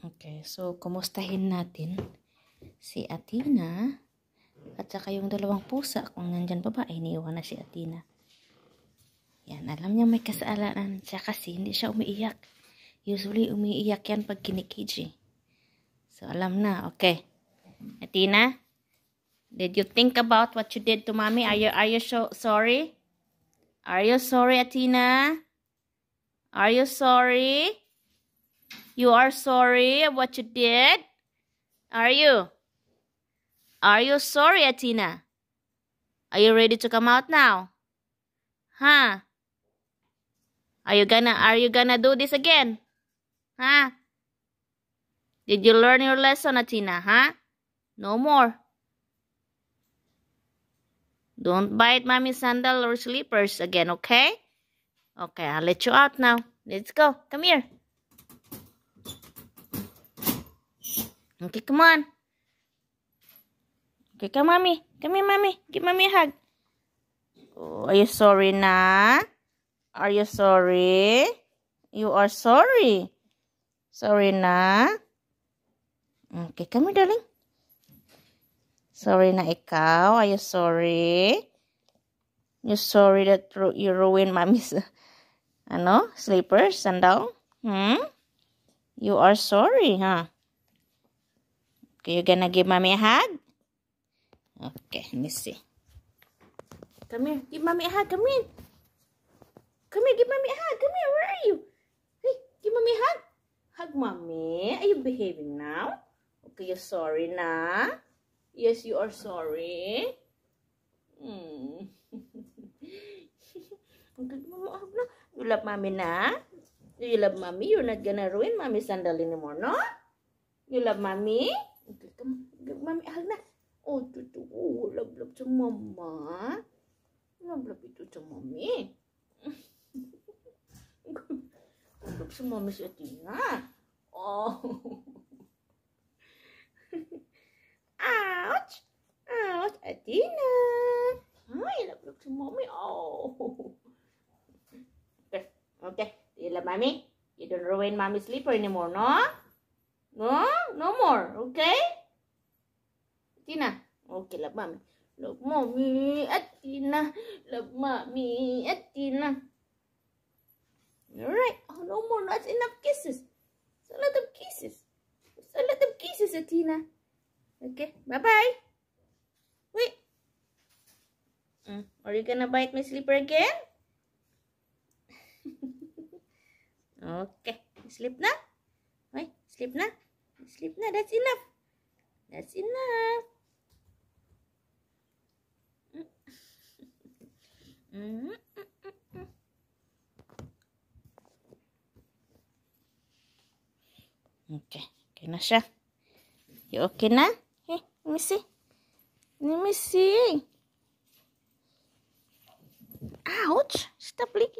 Okay, so kumustahin natin si Athena at saka yung dalawang pusa. Kung nandyan baba, ay iniwan na si Athena. Yan, alam niya may kasalanan siya kasi hindi siya umiiyak. Usually, umiiyak yan pag kinikiji. So, alam na. Okay. Athena, did you think about what you did to mommy? Are you sorry? Are you sorry, Athena? Are you sorry? You are sorry of what you did? Are you? Are you sorry, Athena? Are you ready to come out now? Huh? Are you gonna do this again? Huh? Did you learn your lesson, Athena? Huh? No more. Don't bite mommy's sandal or slippers again, okay? Okay, I'll let you out now. Let's go. Come here. Okay, come on. Okay, come, mommy. Come here, mommy. Give mommy a hug. Oh, are you sorry na? Are you sorry? You are sorry. Sorry na? Okay, come here, darling. Sorry na ikaw. Are you sorry? You sorry that you ruined mommy's slippers, sandal? You are sorry, huh? Okay, you gonna give mommy a hug? Okay, let me see. Come here, give mommy a hug. Come here. Come here, give mommy a hug. Come here, where are you? Hey, give mommy a hug. Hug mommy. Are you behaving now? Okay, you're sorry na? Yes, you are sorry. Okay, mama, hug na. You love mommy na? Do you love mommy? You're not gonna ruin mommy's sandal anymore, no? You love mommy? Okay, come, give mommy a hug na. Oh, tutu, love sa mama. Love ito sa mommy. Love sa mommy si Athena. Oh. Ouch! Ouch! Athena! Ay, love sa mommy. Oh. Okay. Okay. Do you love mommy? You don't ruin mommy's slipper anymore, no? No? No more. Okay? Athena. Okay, love mommy. Love mommy. Athena. Love mommy. Athena. Alright. Oh, no more. That's enough kisses. It's a lot of kisses. It's a lot of kisses, Athena. Okay. Bye-bye. Wait. Are you gonna bite my slipper again? Okay. Sleep na? Wait. Sleep na? Sleep na. That's enough. That's enough. Okay. Okay na siya. You okay na? Hey, let me see. Let me see. Ouch. Stop licking.